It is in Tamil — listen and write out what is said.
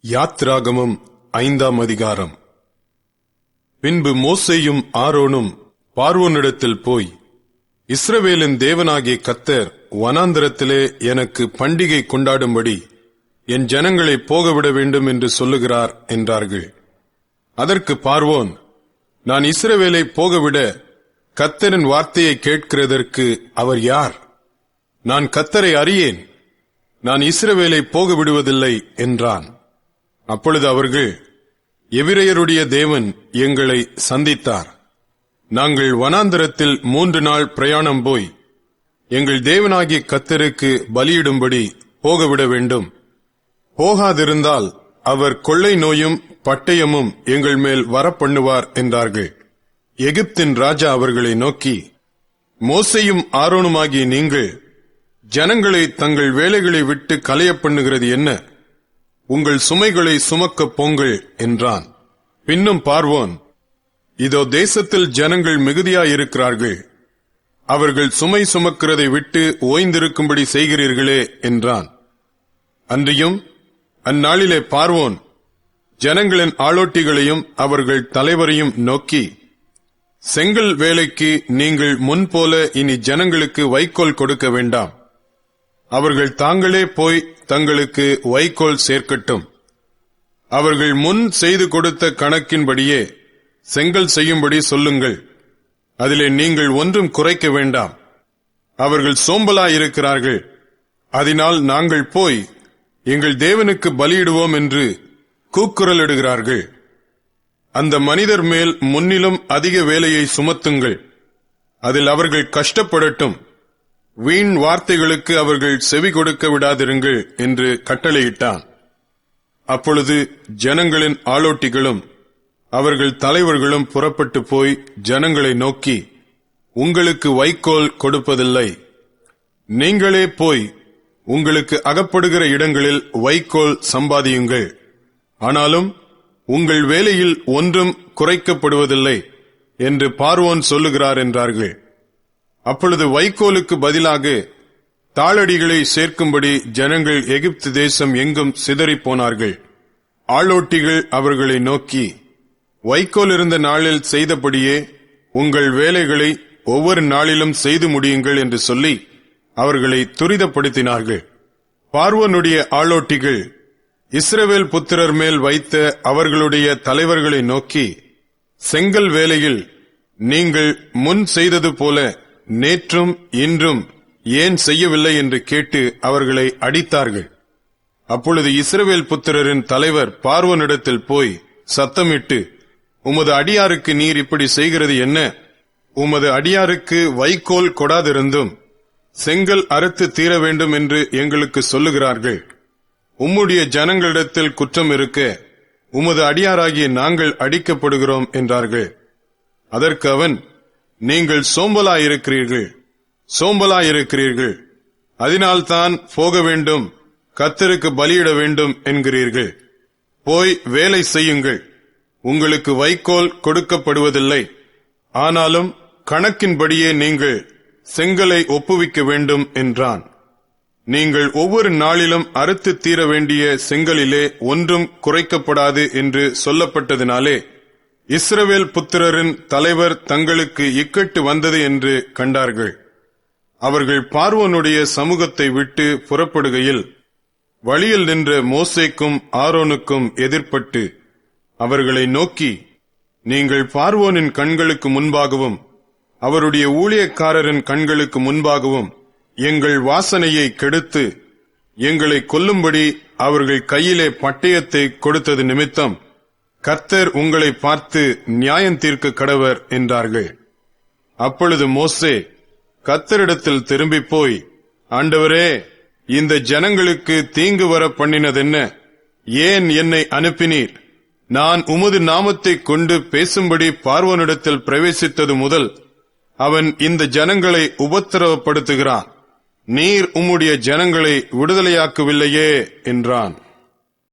யாத்ராகமம் 5ஆம் அதிகாரம். பின்பு மோசேயும் ஆரோனும் பார்வோனிடத்தில் போய், இஸ்ரவேலின் தேவனாகிய கர்த்தர் வனாந்தரத்திலே எனக்கு பண்டிகை கொண்டாடும்படி என் ஜனங்களை போகவிட வேண்டும் என்று சொல்லுகிறார் என்றார்கள். அதற்கு பார்வோன், நான் இஸ்ரவேலை போகவிட கர்த்தரின் வார்த்தையை கேட்கிறதற்கு அவர் யார்? நான் கர்த்தரை அறியேன், நான் இஸ்ரவேலை போக விடுவதில்லை என்றான். அப்பொழுது அவர்கள், எபிரெயருடைய தேவன் எங்களை சந்தித்தார். நாங்கள் வனாந்தரத்தில் 3 நாள் பிரயாணம் போய் எங்கள் தேவனாகிய கர்த்தருக்கு பலியிடும்படி போகவிட வேண்டும். போகாதிருந்தால் அவர் கொள்ளை நோயும் பட்டயமும் எங்கள் மேல் வரப்பண்ணுவார் என்றார்கள். எகிப்தின் ராஜா அவர்களை நோக்கி, மோசேயும் ஆரோனுமாகிய நீங்கள் ஜனங்களை தங்கள் வேலைகளை விட்டு கலையப் பண்ணுகிறது என்ன? உங்கள் சுமைகளை சுமக்கப் போங்கள் என்றான். பின்னும் பார்வோன், இதோ தேசத்தில் ஜனங்கள் மிகுதியாயிருக்கிறார்கள், அவர்கள் சுமை சுமக்கிறதை விட்டு ஓய்ந்திருக்கும்படி செய்கிறீர்களே என்றான். அன்றியும் அந்நாளிலே பார்வோன் ஜனங்களின் ஆளோட்டிகளையும் அவர்கள் தலைவரையும் நோக்கி, செங்கல் வேலைக்கு நீங்கள் முன்போல இனி ஜனங்களுக்கு வைக்கோல் கொடுக்க வேண்டாம், அவர்கள் தாங்களே போய் தங்களுக்கு வைக்கோல் சேர்க்கட்டும். அவர்கள் முன் செய்து கொடுத்த கணக்கின்படியே செங்கல் செய்யும்படி சொல்லுங்கள், அதிலே நீங்கள் ஒன்றும் குறைக்க வேண்டாம். அவர்கள் சோம்பலாயிருக்கிறார்கள், அதனால் நாங்கள் போய் எங்கள் தேவனுக்கு பலியிடுவோம் என்று கூக்குரலிடுகிறார்கள். அந்த மனிதர் மேல் முன்னிலும் அதிக வேலையை சுமத்துங்கள், அதில் அவர்கள் கஷ்டப்படட்டும். வீண் வார்த்தைகளுக்கு அவர்கள் செவி கொடுக்க விடாதிருங்கள் என்று கட்டளையிட்டான். அப்பொழுது ஜனங்களின் ஆளோட்டிகளும் அவர்கள் தலைவர்களும் புறப்பட்டு போய் ஜனங்களை நோக்கி, உங்களுக்கு வைக்கோல் கொடுப்பதில்லை, நீங்களே போய் உங்களுக்கு அகப்படுகிற இடங்களில் வைக்கோல் சம்பாதியுங்கள், ஆனாலும் உங்கள் வேலையில் ஒன்றும் குறைக்கப்படுவதில்லை என்று பார்வோன் சொல்லுகிறார் என்றார்கள். அப்பொழுது வைக்கோலுக்கு பதிலாக தாளடிகளை சேர்க்கும்படி ஜனங்கள் எகிப்து தேசம் எங்கும் சிதறிப் போனார்கள். ஆளோட்டிகள் அவர்களை நோக்கி, வைக்கோல் இருந்த நாளில் செய்தபடியே உங்கள் வேலைகளை ஒவ்வொரு நாளிலும் செய்து முடியுங்கள் என்று சொல்லி அவர்களை துரிதப்படுத்தினார்கள். பார்வோனுடைய ஆளோட்டிகள் இஸ்ரவேல் புத்திரர் மேல் வைத்த அவர்களுடைய தலைவர்களை நோக்கி, செங்கல் வேலையில் நீங்கள் முன் செய்தது போல நேற்றும் இன்றும் ஏன் செய்யவில்லை என்று கேட்டு அவர்களை அடித்தார்கள். அப்பொழுது இஸ்ரவேல் புத்திரரின் தலைவர் பார்வோனிடத்தில் போய் சத்தமிட்டு, உமது அடியாருக்கு நீர் இப்படி செய்கிறது என்ன? உமது அடியாருக்கு வைக்கோல் கொடாதிருந்தும் செங்கல் அறுத்து தீர வேண்டும் என்று எங்களுக்கு சொல்லுகிறார்கள். உம்முடைய ஜனங்களிடத்தில் குற்றம் இருக்க உமது அடியாராகிய நாங்கள் அடிக்கப்படுகிறோம் என்றார்கள். அதற்கு அவன், நீங்கள் சோம்பலாயிருக்கிறீர்கள், அதனால்தான் போக வேண்டும், கர்த்தருக்கு பலியிட வேண்டும் என்கிறீர்கள். போய் வேலை செய்யுங்கள், உங்களுக்கு வைக்கோல் கொடுக்கப்படுவதில்லை, ஆனாலும் கணக்கின்படியே நீங்கள் செங்கலை ஒப்புவிக்க வேண்டும் என்றான். நீங்கள் ஒவ்வொரு நாளிலும் அறுத்து தீர வேண்டிய செங்கலிலே ஒன்றும் குறைக்கப்படாது என்று சொல்லப்பட்டதினாலே இஸ்ரவேல் புத்திரரின் தலைவர் தங்களுக்கு இக்கட்டு வந்தது என்று கண்டார்கள். அவர்கள் பார்வோனுடைய சமூகத்தை விட்டு புறப்படுகையில் வழியில் நின்ற மோசேக்கும் ஆரோனுக்கும் எதிர்ப்பட்டு அவர்களை நோக்கி, நீங்கள் பார்வோனின் கண்களுக்கு முன்பாகவும் அவருடைய ஊழியக்காரரின் கண்களுக்கு முன்பாகவும் எங்கள் வாசனையை கெடுத்து எங்களை கொல்லும்படி அவர்கள் கையிலே பட்டயத்தை கொடுத்தது நிமித்தம் கர்த்தர் உங்களை பார்த்து நியாயம் தீர்க்க கடவர் என்றார்கள். அப்பொழுது மோசே கர்த்தரிடத்தில் திரும்பி போய், ஆண்டவரே, இந்த ஜனங்களுக்கு தீங்கு வர பண்ணினதென்ன? ஏன் என்னை அனுப்பினீர்? நான் உமது நாமத்தை கொண்டு பேசும்படி பார்வோனிடத்தில் பிரவேசித்தது முதல் அவன் இந்த ஜனங்களை உபத்திரவப்படுத்துகிறான். நீர் உம்முடைய ஜனங்களை விடுதலையாக்கவில்லையே என்றான்.